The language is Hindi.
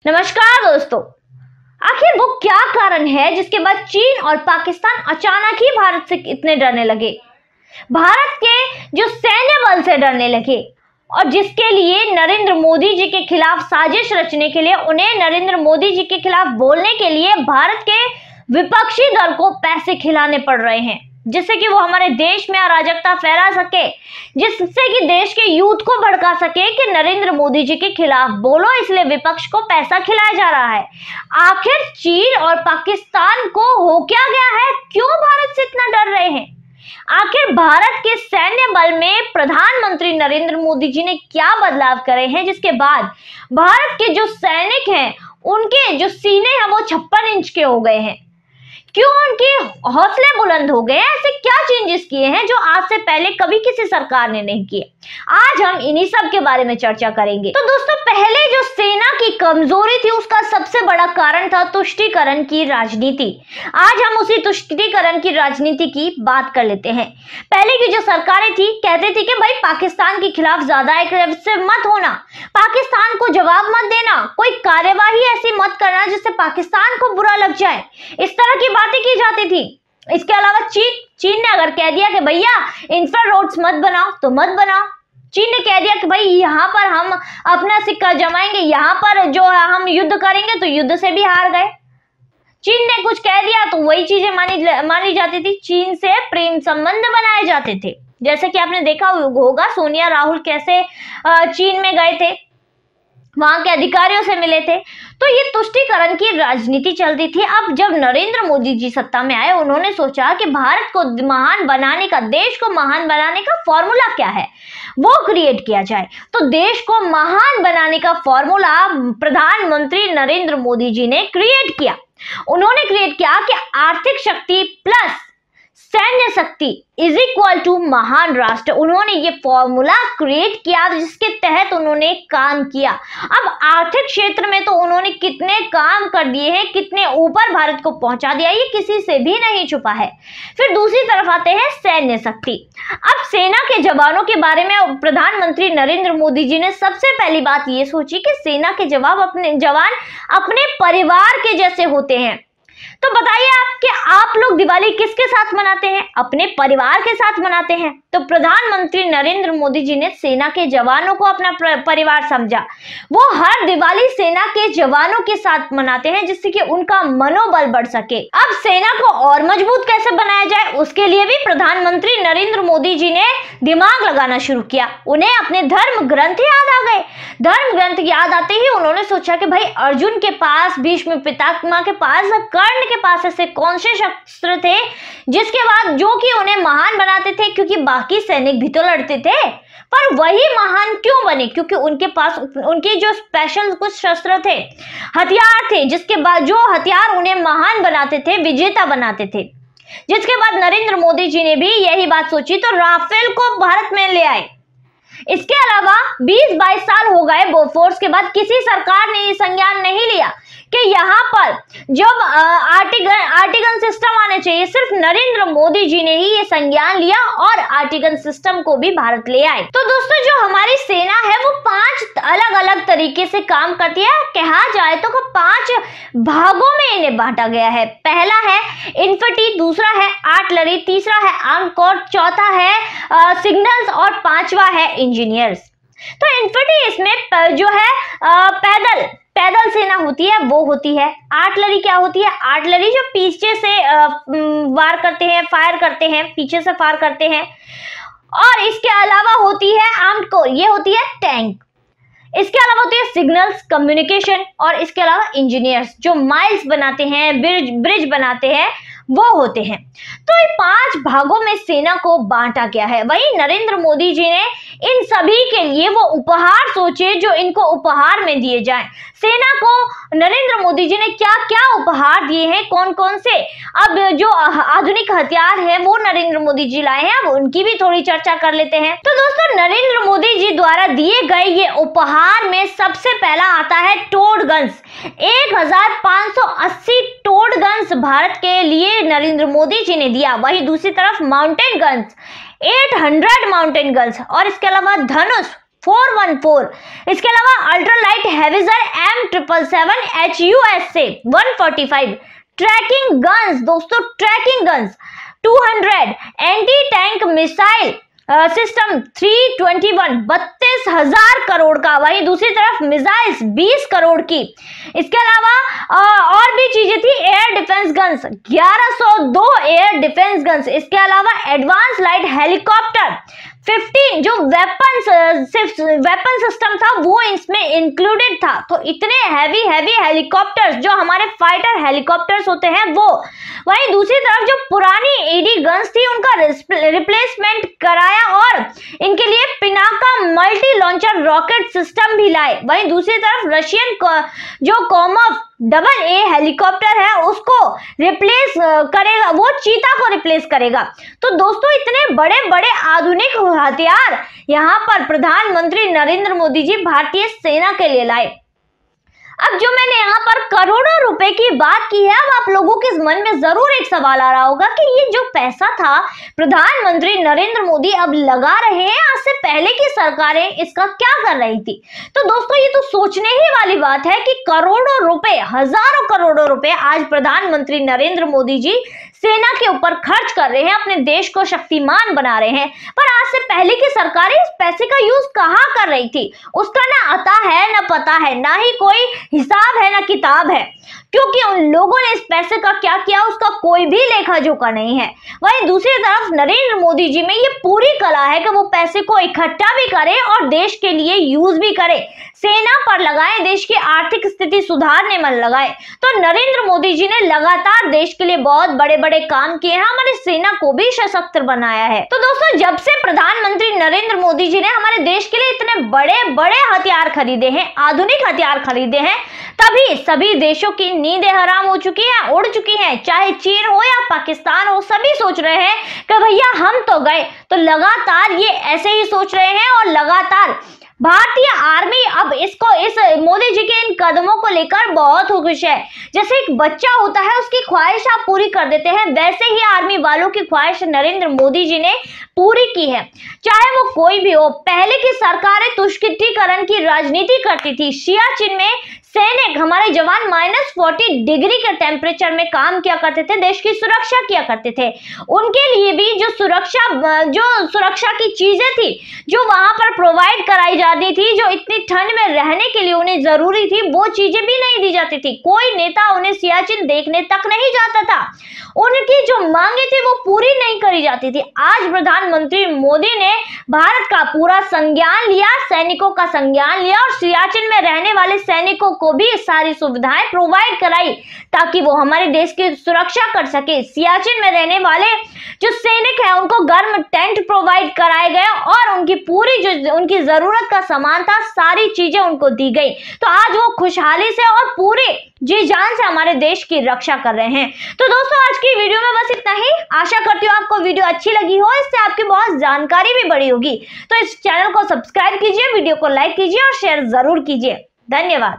नमस्कार दोस्तों। आखिर वो क्या कारण है जिसके बाद चीन और पाकिस्तान अचानक ही भारत से इतने डरने लगे, भारत के जो सैन्य बल से डरने लगे, और जिसके लिए नरेंद्र मोदी जी के खिलाफ साजिश रचने के लिए, उन्हें नरेंद्र मोदी जी के खिलाफ बोलने के लिए भारत के विपक्षी दल को पैसे खिलाने पड़ रहे हैं, जिससे कि वो हमारे देश में अराजकता फैला सके, जिससे कि देश के यूथ को भड़का सके कि नरेंद्र मोदी जी के खिलाफ बोलो, इसलिए विपक्ष को पैसा खिलाया जा रहा है। आखिर चीन और पाकिस्तान को हो क्या गया है, क्यों भारत से इतना डर रहे हैं? आखिर भारत के सैन्य बल में प्रधानमंत्री नरेंद्र मोदी जी ने क्या बदलाव करे हैं, जिसके बाद भारत के जो सैनिक हैं उनके जो सीने हैं वो 56 इंच के हो गए हैं? क्यों उनके हौसले बुलंद हो गए? ऐसे क्या चेंजेस किए हैं जो आज से पहले कभी किसी सरकार ने नहीं किए? आज हम इन्हीं सब के बारे में चर्चा करेंगे। तो दोस्तों, पहले जो सेना की कमजोरी थी उसका सबसे बड़ा कारण था तुष्टीकरण की राजनीति। आज हम उसी तुष्टीकरण की राजनीति की बात कर लेते हैं। पहले की जो सरकारें थी कहते थे कि भाई पाकिस्तान के खिलाफ ज्यादा एग्रेसिव मत होना, पाकिस्तान को जवाब मत देना, कोई कार्यवाही ऐसी मत करना जिससे पाकिस्तान को बुरा लग जाए, इस तरह की बातें की जाती थी। इसके अलावा चीन ने अगर कह दिया कि भैया इंफ्रा रोड्स मत बनाओ तो मत बनाओ, चीन ने कह दिया कि भाई यहाँ पर हम अपना सिक्का जमाएंगे, यहाँ पर जो हम युद्ध करेंगे, तो युद्ध से भी हार गए। चीन ने कुछ कह दिया तो वही चीजें मानी जाती थी। चीन से प्रेम संबंध बनाए जाते थे, जैसे कि आपने देखा होगा सोनिया राहुल कैसे चीन में गए थे, वहां के अधिकारियों से मिले थे। तो ये तुष्टीकरण की राजनीति चलती थी। अब जब नरेंद्र मोदी जी सत्ता में आए, उन्होंने सोचा कि भारत को महान बनाने का, देश को महान बनाने का फॉर्मूला क्या है वो क्रिएट किया जाए। तो देश को महान बनाने का फॉर्मूला प्रधानमंत्री नरेंद्र मोदी जी ने क्रिएट किया। उन्होंने क्रिएट किया कि आर्थिक शक्ति प्लस सैन्य शक्ति इज इक्वल टू महान राष्ट्र। उन्होंने ये फॉर्मूला क्रिएट किया जिसके तहत उन्होंने काम किया। अब आर्थिक क्षेत्र में तो उन्होंने कितने काम कर दिए हैं, कितने ऊपर भारत को पहुंचा दिया, ये किसी से भी नहीं छुपा है। फिर दूसरी तरफ आते हैं सैन्य शक्ति। अब सेना के जवानों के बारे में प्रधानमंत्री नरेंद्र मोदी जी ने सबसे पहली बात ये सोची कि सेना के जवान अपने परिवार के जैसे होते हैं। तो बताइए आप लोग दिवाली किसके साथ मनाते हैं? अपने परिवार के साथ मनाते हैं। तो प्रधानमंत्री नरेंद्र मोदी जी ने सेना के जवानों को अपना परिवार समझा। वो हर दिवाली सेना के जवानों के साथ मनाते हैं जिससे कि उनका मनोबल बढ़ सके। अब सेना को और मजबूत कैसे बनाया जाए, उसके लिए भी प्रधानमंत्री नरेंद्र मोदी जी ने दिमाग लगाना शुरू किया। उन्हें अपने धर्म ग्रंथ याद आ गए। धर्म ग्रंथ याद आते ही उन्होंने सोचा कि भाई अर्जुन के पास, भीष्म पितामह के पास, कर्ण के पास ऐसे कौन से शस्त्र थे जिसके बाद जो कि उन्हें महान बनाते थे, क्योंकि बाकी सैनिक भी तो लड़ते थे, पर वही महान क्यों बने? क्योंकि उनके पास उनके जो स्पेशल कुछ शस्त्र थे, हथियार थे, जिसके बाद जो हथियार उन्हें महान बनाते थे, विजेता बनाते थे। जिसके बाद नरेंद्र मोदी जी ने भी यही बात सोची तो राफेल को भारत में ले आए। इसके अलावा 20-22 साल हो गए बोफोर्स के बाद, किसी सरकार ने ये संज्ञान नहीं लिया कि यहाँ पर जब आर्टिगन सिस्टम आने चाहिए। सिर्फ नरेंद्र मोदी जी ने ही ये संज्ञान लिया और आर्टिगन सिस्टम को भी भारत ले आए। तो दोस्तों, जो हमारी सेना है वो 5 अलग अलग तरीके से काम करती है। कहा जाए तो 5 भागों में इन्हें बांटा गया है। पहला है इन्फेंट्री, दूसरा है आर्टिलरी, तीसरा है आर्म्ड कोर, चौथा है सिग्नल्स और 5वां है इंजीनियर्स। तो इन्फेंट्री इसमें जो है पैदल सेना होती है वो होती है। आर्टिलरी क्या होती है? आर्टिलरी जो पीछे से वार करते हैं, फायर करते हैं, पीछे से फायर करते हैं। और इसके अलावा होती है आर्म्ड कोर, ये होती है टैंक। इसके अलावा होती है सिग्नल्स, कम्युनिकेशन, और इसके अलावा इंजीनियर्स जो माइल्स बनाते हैं, ब्रिज बनाते हैं, वो होते हैं। तो ये 5 भागों में सेना को बांटा गया है। वही नरेंद्र मोदी जी ने इन सभी के लिए वो उपहार सोचे जो इनको उपहार में दिए जाएं। सेना को नरेंद्र मोदी जी ने क्या क्या उपहार दिए हैं, कौन कौन से अब जो आधुनिक हथियार है वो नरेंद्र मोदी जी लाए हैं, अब उनकी भी थोड़ी चर्चा कर लेते हैं। तो दोस्तों, नरेंद्र मोदी जी द्वारा दिए गए ये उपहार में सबसे पहला आता है towed guns. 1580 towed guns Bharat के लिए नरेंद्र मोदी जी ने दिया। वही दूसरी तरफ माउंटेन गन्स 800 माउंटेन गन्स, और इसके अलावा धनुष 414। इसके अलावा अल्ट्रालाइट हेविजर M777 HUS से 145, ट्रैकिंग गन्स दोस्तों, tracking guns 200, anti tank missile system 321 32,000 crore का, वहीं दूसरी तरफ मिसाइल्स 20 करोड़ की। इसके अलावा और भी चीजें थी, air defence guns 1102 air defence guns. इसके अलावा एडवांस लाइट हेलीकॉप्टर 15 जो वेपन सिस्टम था वो इसमें इंक्लूडेड था। तो इतने हैवी हेलीकॉप्टर्स जो हमारे फाइटर हेलीकॉप्टर्स होते हैं वो। वहीं दूसरी तरफ जो पुरानी एडी गन्स थी उनका रिप्लेसमेंट कराया और इनके लिए Pinaka multi launcher rocket system भी लाए। वहीं दूसरी तरफ रशियन जो कॉमोव AA हेलीकॉप्टर है उसको रिप्लेस करेगा, वो चीता को रिप्लेस करेगा। तो दोस्तों इतने बड़े बड़े आधुनिक हथियार यहाँ पर प्रधानमंत्री नरेंद्र मोदी जी भारतीय सेना के लिए लाए। अब जो मैंने यहाँ पर करोड़ों रुपए की बात की है, अब आप लोगों के मन में जरूर एक सवाल आ रहा होगा कि ये जो पैसा था प्रधानमंत्री नरेंद्र मोदी अब लगा रहे हैं, आज से पहले की सरकारें इसका क्या कर रही थी। तो दोस्तों ये तो सोचने ही वाली बात है कि करोड़ों रुपए, हजारों करोड़ों रुपए आज प्रधानमंत्री नरेंद्र मोदी जी सेना के ऊपर खर्च कर रहे हैं, अपने देश को शक्तिमान बना रहे हैं। पर आज से पहले की सरकारें इस पैसे का यूज कहाँ कर रही थी, उसका ना अता है ना पता है, ना ही कोई हिसाब है ना किताब है, क्योंकि उन लोगों ने इस पैसे का क्या किया उसका कोई भी लेखा जोखा नहीं है। वहीं दूसरी तरफ नरेंद्र मोदी जी में ये पूरी कला है कि वो पैसे को इकट्ठा भी करे और देश के लिए यूज भी करे, सेना पर लगाए, देश की आर्थिक स्थिति सुधारने में लगाए। तो नरेंद्र मोदी जी ने लगातार देश के लिए बहुत बड़े बड़े काम किए हैं, हमारी सेना को भी सशक्त बनाया है। तो दोस्तों जब से प्रधानमंत्री नरेंद्र मोदी जी ने हमारे देश के लिए इतने बड़े बड़े हथियार खरीदे हैं, आधुनिक हथियार खरीदे हैं, तभी सभी देशों की नींदें हराम हो चुकी हैं, उड़ चुकी हैं। चाहे चीन हो या पाकिस्तान हो, सभी सोच रहे हैं कि भैया हम तो गए। तो लगातार ये ऐसे ही सोच रहे हैं और लगातार भारतीय आर्मी अब इस मोदी जी के इन कदमों को लेकर बहुत खुश है। जैसे एक बच्चा होता है, उसकी ख्वाहिश आप पूरी कर देते हैं, वैसे ही आर्मी वालों की ख्वाहिश नरेंद्र मोदी जी ने पूरी की है, चाहे वो कोई भी हो। पहले की सरकारें तुष्टिकरण की राजनीति करती थी। सियाचिन में सैनिक, हमारे जवान -40 डिग्री के टेम्परेचर में काम किया करते थे, देश की सुरक्षा किया करते थे। उनके लिए भी जो सुरक्षा की चीजें थी जो वहां पर प्रोवाइड कराई जाती थी, जो इतनी ठंड में रहने के लिए उन्हें जरूरी थी, वो चीजें भी नहीं दी जाती थी। कोई नेता उन्हें सियाचिन देखने तक नहीं जाता था, उनकी जो मांगे थी वो पूरी नहीं करी जाती थी। आज प्रधानमंत्री मोदी ने भारत का पूरा संज्ञान लिया, सैनिकों का संज्ञान लिया और सियाचिन में रहने वाले सैनिकों को भी सारी सुविधाएं प्रोवाइड कराई ताकि वो हमारे देश की सुरक्षा कर सके। सियाचिन में रहने वाले जो सैनिक हैं उनको गर्म टेंट प्रोवाइड कराए गए और उनकी पूरी जो उनकी जरूरत का सामान था, सारी चीजें उनको दी गई। तो आज वो खुशहाली से और पूरे जी जान से हमारे देश की रक्षा कर रहे हैं। तो दोस्तों आज की वीडियो में बस इतना ही। आशा करती हूँ आपको वीडियो अच्छी लगी हो, इससे आपकी बहुत जानकारी भी बढ़ी होगी। तो इस चैनल को सब्सक्राइब कीजिए, वीडियो को लाइक कीजिए और शेयर जरूर कीजिए। धन्यवाद।